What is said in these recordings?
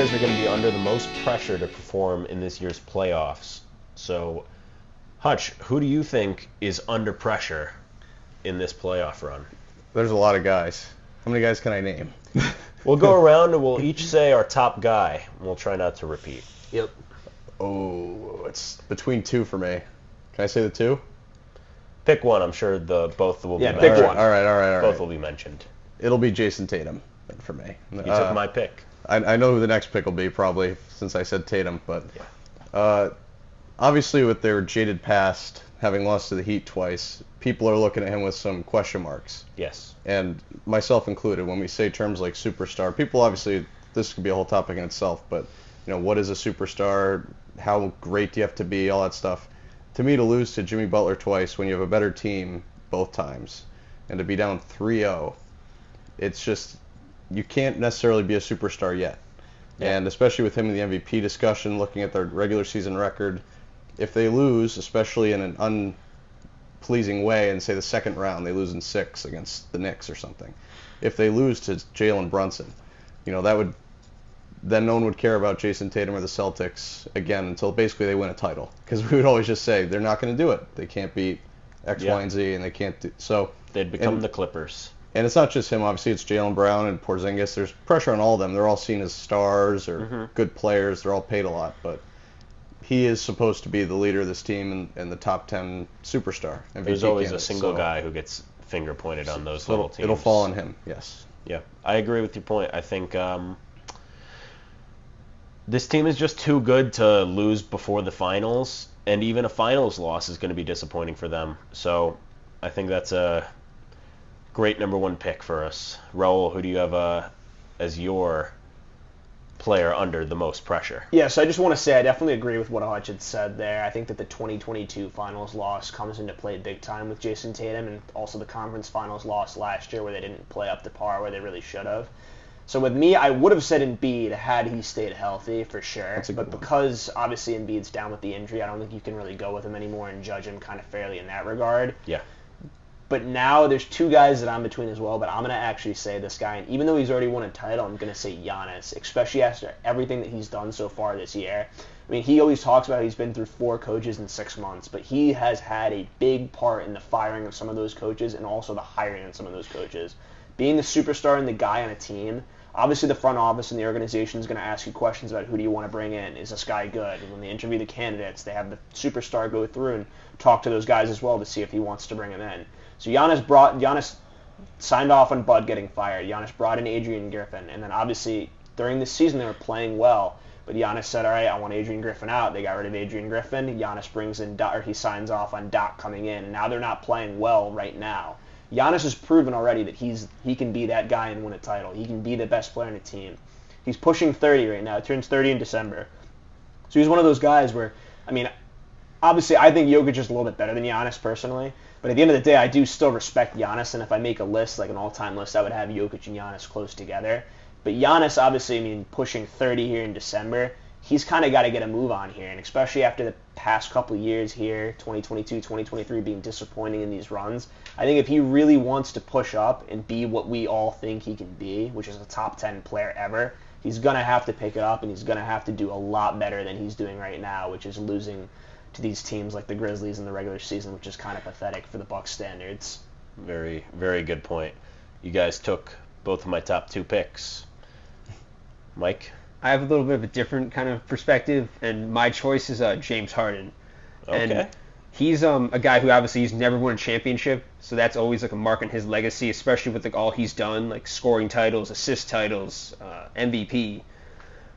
players are going to be under the most pressure to perform in this year's playoffs. So, Hutch, who do you think is under pressure in this playoff run? There's a lot of guys. How many guys can I name? We'll go around and we'll each say our top guy, and we'll try not to repeat. Yep. Oh, it's between two for me. Can I say the two? Pick one. I'm sure both will be Yeah, mentioned. pick one. All right. Both will be mentioned. It'll be Jason Tatum for me. You took my pick. I know who the next pick will be probably since I said Tatum, but obviously with their jaded past, having lost to the Heat twice, people are looking at him with some question marks. Yes. And myself included, when we say terms like superstar, people obviously, this could be a whole topic in itself, but what is a superstar? How great do you have to be? All that stuff. To me, to lose to Jimmy Butler twice when you have a better team both times, and to be down 3-0, it's just, you can't necessarily be a superstar yet. Yeah. And especially with him in the MVP discussion, looking at their regular season record, if they lose, especially in an unpleasing way, and say the second round, they lose in 6 against the Knicks or something. If they lose to Jalen Brunson, that would, then no one would care about Jason Tatum or the Celtics again until basically they win a title. Because we would always just say, they're not going to do it. They can't beat X, Y, and Z, and they can't do so. They'd become the Clippers. And it's not just him, obviously, it's Jaylen Brown and Porzingis. There's pressure on all of them. They're all seen as stars or good players. They're all paid a lot, but he is supposed to be the leader of this team and the top 10 superstar MVP There's always candidate, a single guy who gets finger pointed on those little teams. It'll fall on him, yes. Yeah, I agree with your point. I think this team is just too good to lose before the finals, and even a finals loss is going to be disappointing for them. So I think that's a great number one pick for us. Raul, who do you have as your player under the most pressure? Yeah, so I just want to say I definitely agree with what Hutch had said there. I think that the 2022 finals loss comes into play big time with Jason Tatum, and also the conference finals loss last year where they didn't play up to par where they really should have. So with me, I would have said Embiid had he stayed healthy for sure. But because obviously Embiid's down with the injury, I don't think you can really go with him anymore and judge him kind of fairly in that regard. Yeah. But now there's two guys that I'm between as well, but I'm going to actually say this guy. And even though he's already won a title, I'm going to say Giannis, especially after everything that he's done so far this year. I mean, he always talks about how he's been through 4 coaches in 6 months, but he has had a big part in the firing of some of those coaches and also the hiring of some of those coaches. Being the superstar and the guy on a team, obviously the front office and the organization is going to ask you questions about who do you want to bring in. Is this guy good? And when they interview the candidates, they have the superstar go through and talk to those guys as well to see if he wants to bring them in. So Giannis signed off on Bud getting fired. Giannis brought in Adrian Griffin, and then obviously during this season they were playing well. But Giannis said, "All right, I want Adrian Griffin out." They got rid of Adrian Griffin. Giannis brings in he signs off on Doc coming in, and now they're not playing well right now. Giannis has proven already that he can be that guy and win a title. He can be the best player on the team. He's pushing 30 right now. He turns 30 in December. So he's one of those guys where, I mean, obviously I think Jokic is a little bit better than Giannis personally. But at the end of the day, I do still respect Giannis, and if I make a list, like an all-time list, I would have Jokic and Giannis close together. But Giannis, obviously, I mean, pushing 30 here in December, he's kind of got to get a move on here, and especially after the past couple of years here, 2022, 2023, being disappointing in these runs, I think if he really wants to push up and be what we all think he can be, which is a top 10 player ever, he's going to have to pick it up, and he's going to have to do a lot better than he's doing right now, which is losing to these teams like the Grizzlies in the regular season, which is kind of pathetic for the Bucks standards. Very, very good point. You guys took both of my top 2 picks. Mike? I have a little bit of a different kind of perspective, and my choice is James Harden. Okay. And he's a guy who obviously he's never won a championship, so that's always like a mark on his legacy, especially with like all he's done, like scoring titles, assist titles, MVP.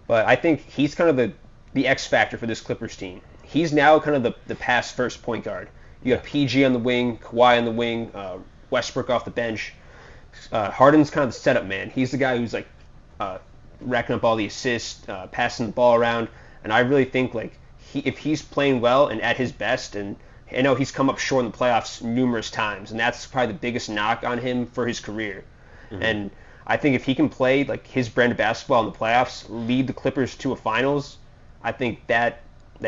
But I think he's kind of the X factor for this Clippers team. He's now kind of the pass first point guard. You got PG on the wing, Kawhi on the wing, Westbrook off the bench. Harden's kind of the setup man. He's the guy who's like racking up all the assists, passing the ball around, and I really think like if he's playing well and at his best, and I know he's come up short in the playoffs numerous times, and that's probably the biggest knock on him for his career. Mm-hmm. And I think if he can play like his brand of basketball in the playoffs, lead the Clippers to a finals, I think that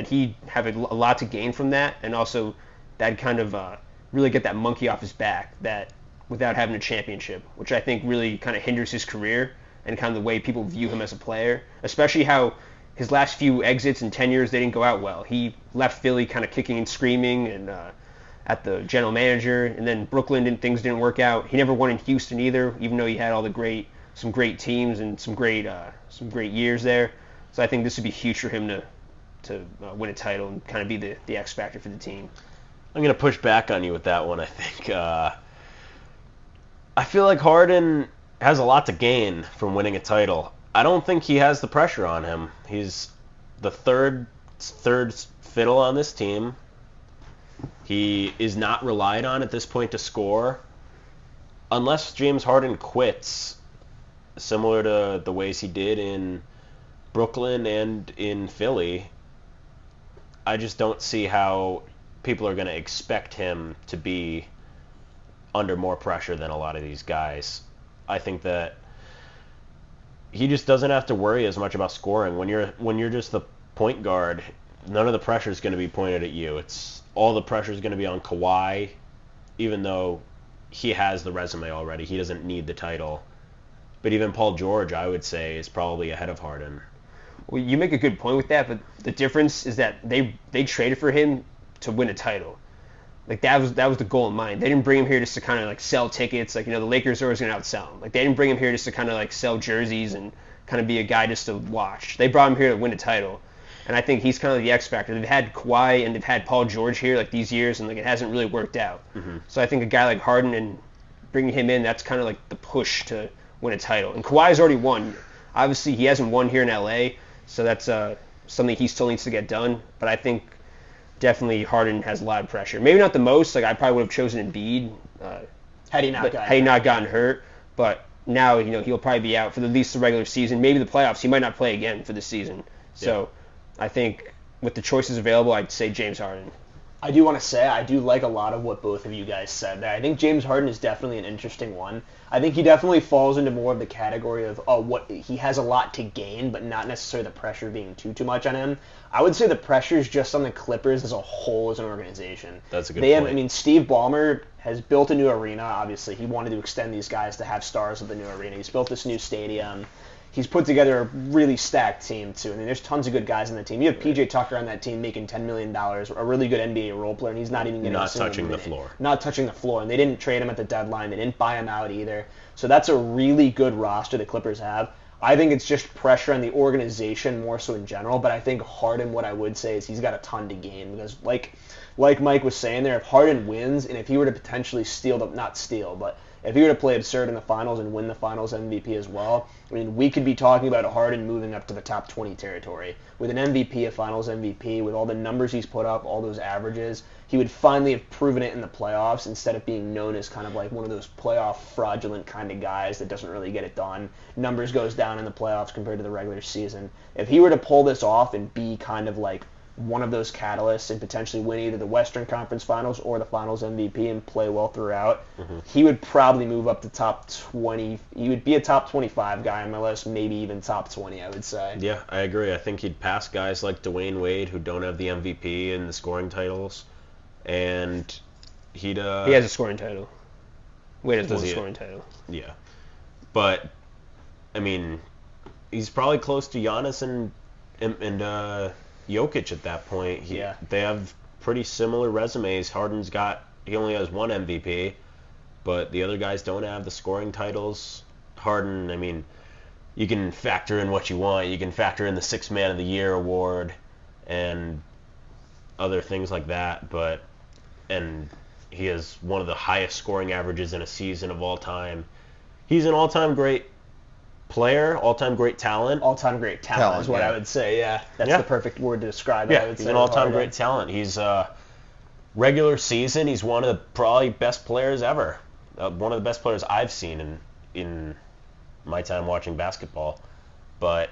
he'd have a lot to gain from that, and also that kind of really get that monkey off his back that without having a championship, which I think really kind of hinders his career and kind of the way people view him as a player, especially how his last few exits in tenures, they didn't go out well. He left Philly kind of kicking and screaming and at the general manager, and then Brooklyn, things didn't work out. He never won in Houston either, even though he had some great teams and some great years there. So I think this would be huge for him to win a title and kind of be the X factor for the team. I'm going to push back on you with that one, I think. I feel like Harden has a lot to gain from winning a title. I don't think he has the pressure on him. He's the third fiddle on this team. He is not relied on at this point to score. Unless James Harden quits, similar to the ways he did in Brooklyn and in Philly, I just don't see how people are going to expect him to be under more pressure than a lot of these guys. I think that he just doesn't have to worry as much about scoring. When you're just the point guard, none of the pressure is going to be pointed at you. It's all the pressure is going to be on Kawhi, even though he has the resume already. He doesn't need the title. But even Paul George, I would say, is probably ahead of Harden. Well, you make a good point with that, but the difference is that they traded for him to win a title. Like that was the goal in mind. They didn't bring him here just to kind of like sell tickets. Like, the Lakers are always going to outsell him. Like, they didn't bring him here just to kind of like sell jerseys and kind of be a guy just to watch. They brought him here to win a title. And I think he's kind of the X factor. They've had Kawhi and they've had Paul George here like these years, and like it hasn't really worked out. Mm-hmm. So I think a guy like Harden and bringing him in, that's kind of like the push to win a title. And Kawhi's already won. Obviously, he hasn't won here in LA, so that's something he still needs to get done. But I think definitely Harden has a lot of pressure. Maybe not the most. Like, I probably would have chosen Embiid had he not gotten hurt. But now, he'll probably be out for at least the regular season. Maybe the playoffs. He might not play again for the season. So I think with the choices available, I'd say James Harden. I do want to say I do like a lot of what both of you guys said there. I think James Harden is definitely an interesting one. I think he definitely falls into more of the category of what he has a lot to gain, but not necessarily the pressure being too much on him. I would say the pressure is just on the Clippers as a whole as an organization. That's a good point. I mean, Steve Ballmer has built a new arena. Obviously, he wanted to extend these guys to have stars of the new arena. He's built this new stadium. He's put together a really stacked team, too. I mean, there's tons of good guys on the team. You have P.J. Tucker on that team making $10 million, a really good NBA role player, and he's not even getting not touching the floor. Not touching the floor, and they didn't trade him at the deadline. They didn't buy him out either. So that's a really good roster the Clippers have. I think it's just pressure on the organization more so in general, but I think Harden, what I would say is he's got a ton to gain because, like Mike was saying there, if Harden wins and if he were to potentially if he were to play absurd in the finals and win the finals MVP as well, I mean, we could be talking about Harden moving up to the top 20 territory. With an MVP, a finals MVP, with all the numbers he's put up, all those averages, he would finally have proven it in the playoffs instead of being known as kind of like one of those playoff fraudulent kind of guys that doesn't really get it done. Numbers goes down in the playoffs compared to the regular season. If he were to pull this off and be kind of like one of those catalysts and potentially win either the Western Conference Finals or the Finals MVP and play well throughout, he would probably move up to top 20. He would be a top 25 guy on my list, maybe even top 20, I would say. Yeah, I agree. I think he'd pass guys like Dwayne Wade who don't have the MVP and the scoring titles, and he'd... He has a scoring title. Wade has a scoring title. Yeah. But, I mean, he's probably close to Giannis and Jokic at that point. They have pretty similar resumes. He only has one MVP, but the other guys don't have the scoring titles. Harden, I mean, you can factor in what you want. You can factor in the Sixth Man of the Year award and other things like that, and he has one of the highest scoring averages in a season of all time. He's an all-time great player, all-time great talent. All-time great talent is what I would say, That's the perfect word to describe it. Yeah, he's an all-time great talent. He's regular season, he's one of the probably best players ever. One of the best players I've seen in my time watching basketball. But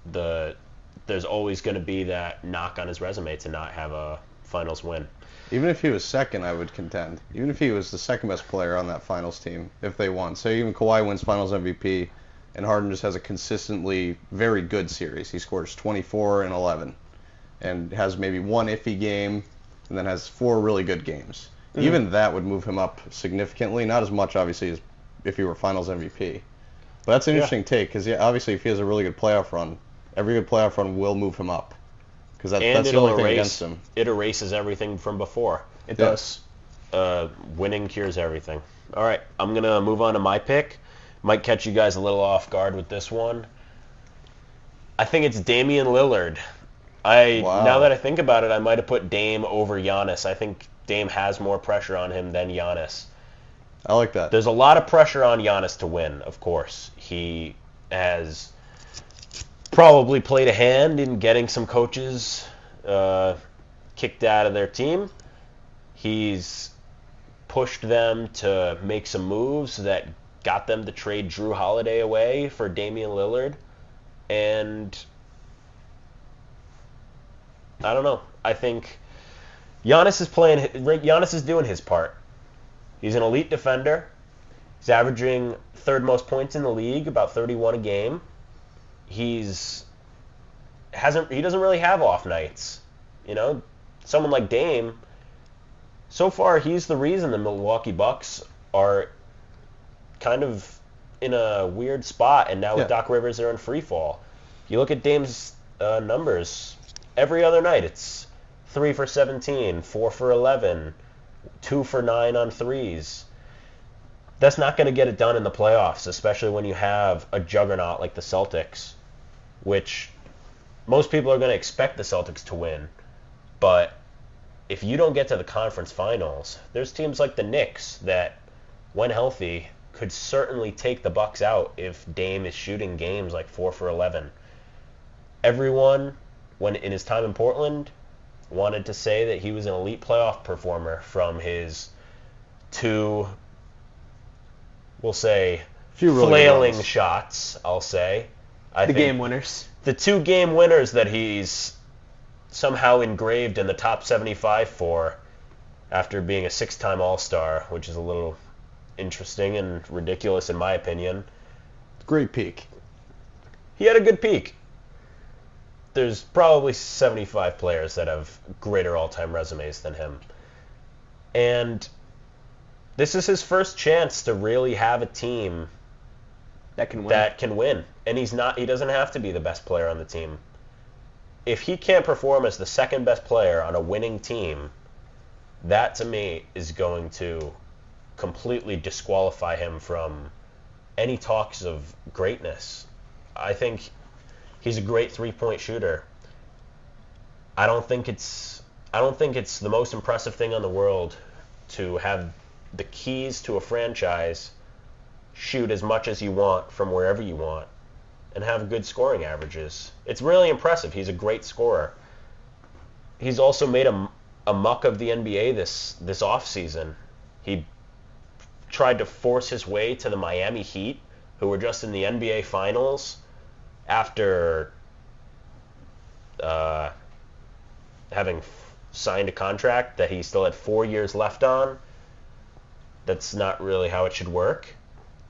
there's always going to be that knock on his resume to not have a finals win. Even if he was second, I would contend. Even if he was the second best player on that finals team, if they won. So even Kawhi wins finals MVP, and Harden just has a consistently very good series. He scores 24 and 11 and has maybe one iffy game and then has 4 really good games. Even that would move him up significantly. Not as much, obviously, as if he were finals MVP. But that's an interesting take because obviously if he has a really good playoff run, every good playoff run will move him up because that's the only thing against him. It erases everything from before. It does. Winning cures everything. All right, I'm going to move on to my pick. Might catch you guys a little off guard with this one. I think it's Damian Lillard. Wow. Now that I think about it, I might have put Dame over Giannis. I think Dame has more pressure on him than Giannis. I like that. There's a lot of pressure on Giannis to win, of course. He has probably played a hand in getting some coaches kicked out of their team. He's pushed them to make some moves that got them to trade Drew Holiday away for Damian Lillard. And I don't know. I think Giannis is doing his part. He's an elite defender. He's averaging third most points in the league, about 31 a game. He doesn't really have off nights. You know, someone like Dame, so far he's the reason the Milwaukee Bucks are kind of in a weird spot, and now with Doc Rivers they're in free fall. You look at Dame's numbers, every other night it's 3 for 17, 4 for 11, 2 for 9 on threes. That's not going to get it done in the playoffs, especially when you have a juggernaut like the Celtics, which most people are going to expect the Celtics to win. But if you don't get to the conference finals, there's teams like the Knicks that, when healthy, could certainly take the Bucks out if Dame is shooting games like 4 for 11. Everyone, when in his time in Portland, wanted to say that he was an elite playoff performer from his two, we'll say, really flailing shots, I'll say. I think game winners. The 2 game winners that he's somehow engraved in the top 75 for after being a 6-time All-Star, which is a little interesting and ridiculous in my opinion. Great peak. He had a good peak. There's probably 75 players that have greater all-time resumes than him. And this is his first chance to really have a team that can win. And he doesn't have to be the best player on the team. If he can't perform as the second best player on a winning team, that to me is going to completely disqualify him from any talks of greatness. I think he's a great three-point shooter. I don't think it's the most impressive thing in the world to have the keys to a franchise shoot as much as you want from wherever you want and have good scoring averages. It's really impressive. He's a great scorer. He's also made a muck of the NBA this offseason. He tried to force his way to the Miami Heat, who were just in the NBA Finals after having signed a contract that he still had 4 years left on. That's not really how it should work.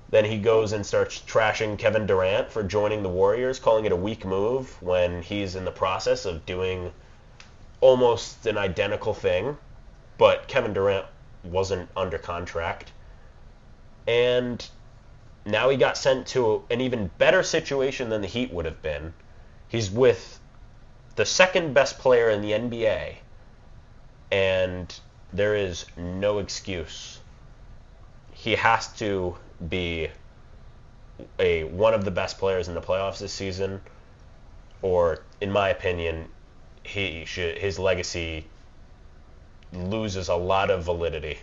Then he goes and starts trashing Kevin Durant for joining the Warriors, calling it a weak move when he's in the process of doing almost an identical thing. But Kevin Durant wasn't under contract. And now he got sent to an even better situation than the Heat would have been. He's with the second best player in the NBA, and there is no excuse. He has to be one of the best players in the playoffs this season, or in my opinion, his legacy loses a lot of validity.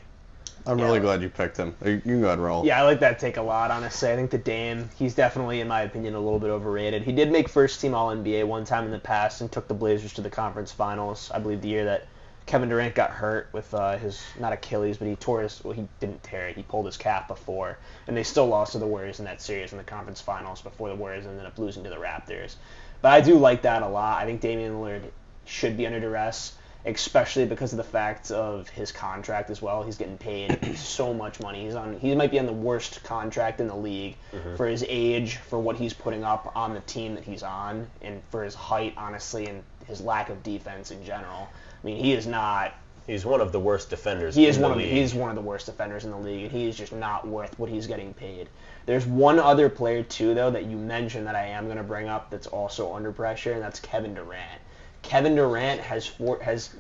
I'm really glad you picked him. You can go ahead and roll. Yeah, I like that take a lot, honestly. I think the Dame, he's definitely, in my opinion, a little bit overrated. He did make first-team All-NBA one time in the past and took the Blazers to the conference finals, I believe the year that Kevin Durant got hurt with his, not Achilles, but he didn't tear it. He pulled his calf before, and they still lost to the Warriors in that series in the conference finals before the Warriors ended up losing to the Raptors. But I do like that a lot. I think Damian Lillard should be under duress, especially because of the fact of his contract as well. He's getting paid so much money. He might be on the worst contract in the league for his age, for what he's putting up on the team that he's on, and for his height, honestly, and his lack of defense in general. I mean, he is not He's one of the worst defenders He is in the one of league. he's one of the worst defenders in the league, and he is just not worth what he's getting paid. There's one other player too, though, that you mentioned that I am going to bring up that's also under pressure, and that's Kevin Durant. Kevin Durant has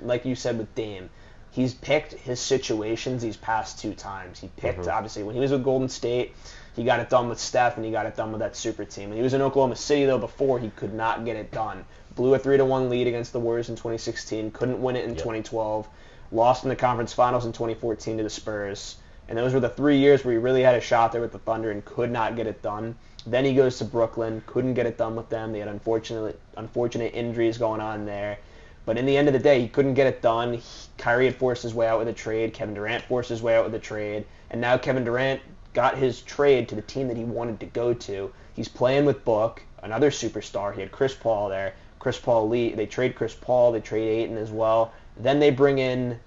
like you said with Dame, he's picked his situations these past 2 times. He picked obviously when he was with Golden State, he got it done with Steph, and he got it done with that super team. When he was in Oklahoma City though, before he could not get it done. Blew a 3-1 lead against the Warriors in 2016. Couldn't win it in 2012. Lost in the conference finals in 2014 to the Spurs. And those were the 3 years where he really had a shot there with the Thunder and could not get it done. Then he goes to Brooklyn, couldn't get it done with them. They had unfortunate injuries going on there. But in the end of the day, he couldn't get it done. Kyrie had forced his way out with a trade. Kevin Durant forced his way out with a trade. And now Kevin Durant got his trade to the team that he wanted to go to. He's playing with Book, another superstar. He had Chris Paul there. They trade Chris Paul. They trade Ayton as well. Then they bring in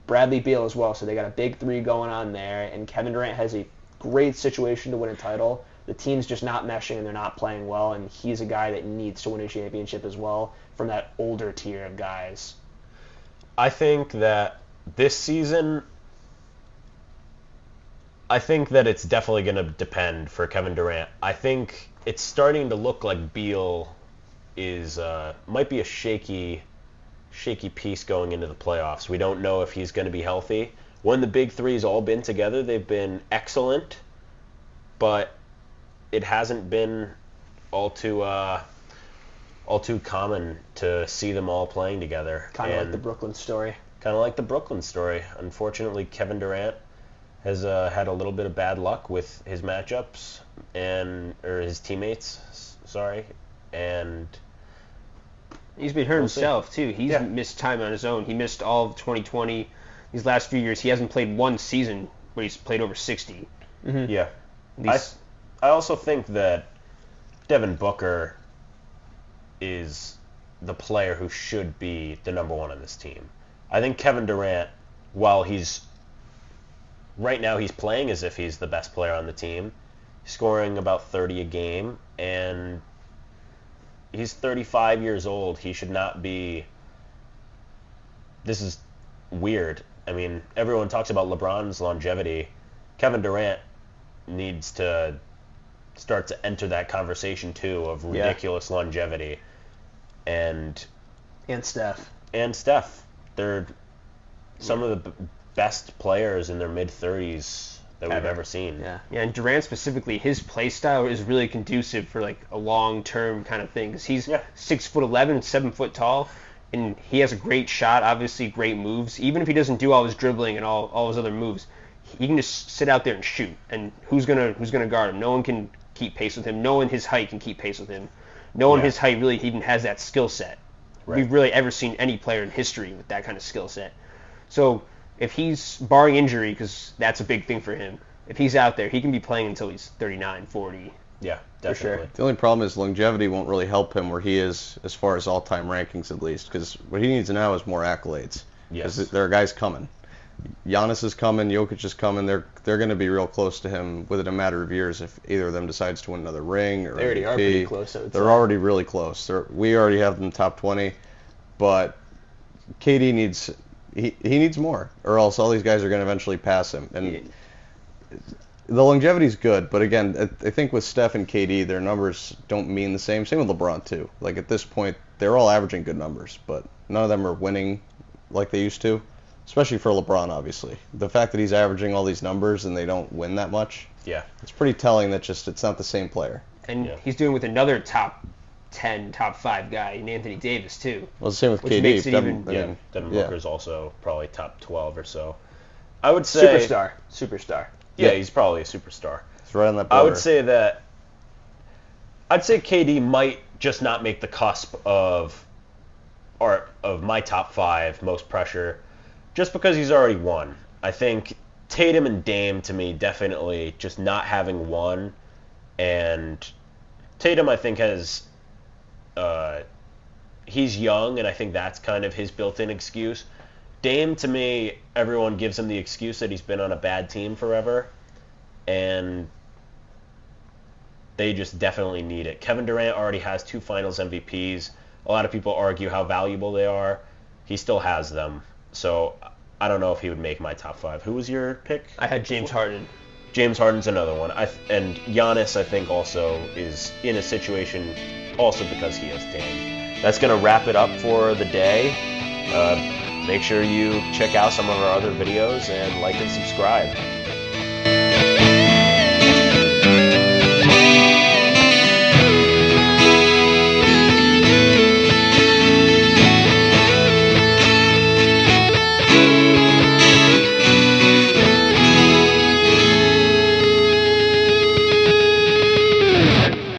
Bradley Beal as well. So they got a big 3 going on there. And Kevin Durant has a great situation to win a title. The team's just not meshing and they're not playing well. And he's a guy that needs to win a championship as well from that older tier of guys. I think that this season, I think that it's definitely going to depend for Kevin Durant. I think it's starting to look like Beal is might be a shaky piece going into the playoffs. We don't know if he's going to be healthy. When the big three's all been together, they've been excellent, but it hasn't been all too common to see them all playing together. Kind of like the Brooklyn story. Unfortunately, Kevin Durant has had a little bit of bad luck with his matchups or his teammates. And he's been hurt himself too. He's missed time on his own. He missed all of 2020. These last few years, he hasn't played one season where he's played over 60. Mm-hmm. Yeah. I also think that Devin Booker is the player who should be the number 1 on this team. I think Kevin Durant, while right now he's playing as if he's the best player on the team, scoring about 30 a game, and he's 35 years old. He should not be... This is weird. I mean, everyone talks about LeBron's longevity. Kevin Durant needs to start to enter that conversation too of ridiculous longevity. And Steph. They're some of the best players in their mid-30s that we've ever seen. Yeah, and Durant specifically, his play style is really conducive for like a long-term kind of thing. Because he's 6'11", 7 foot tall, and he has a great shot, obviously great moves. Even if he doesn't do all his dribbling and all his other moves, he can just sit out there and shoot. And who's gonna guard him? No one can keep pace with him. No one his height can keep pace with him. No one his height really even has that skill set. Right. We've really ever seen any player in history with that kind of skill set. So if he's, barring injury, because that's a big thing for him, if he's out there, he can be playing until he's 39, 40. Yeah, definitely. The only problem is longevity won't really help him where he is as far as all-time rankings at least, because what he needs now is more accolades. Yes. There are guys coming. Giannis is coming, Jokic is coming. They're going to be real close to him within a matter of years if either of them decides to win another ring or They already MVP. are pretty close. They're already really close. We already have them top 20, but KD needs he needs more, or else all these guys are going to eventually pass him. And the longevity's good, but again, I think with Steph and KD, their numbers don't mean the same. Same with LeBron too. Like at this point, they're all averaging good numbers, but none of them are winning like they used to. Especially for LeBron, obviously. The fact that he's averaging all these numbers and they don't win that much, it's pretty telling that just it's not the same player. And he's doing with another top 10, top 5 guy in Anthony Davis, too. Well, the same with Which KD. makes it even- Devin Booker's also probably top 12 or so. I would say... Superstar. Yeah, he's probably a superstar. It's right on that border. I would say that... I'd say KD might just not make the cusp of my top 5 most pressure, just because he's already won. I think Tatum and Dame, to me, definitely just not having won. And Tatum, I think, has... he's young, and I think that's kind of his built-in excuse. Dame, to me, everyone gives him the excuse that he's been on a bad team forever. And they just definitely need it. Kevin Durant already has 2 Finals MVPs. A lot of people argue how valuable they are. He still has them. So I don't know if he would make my top 5. Who was your pick? I had James Harden. James Harden's another one. And Giannis, I think, also is in a situation also because he has Dame. That's going to wrap it up for the day. Make sure you check out some of our other videos and like and subscribe.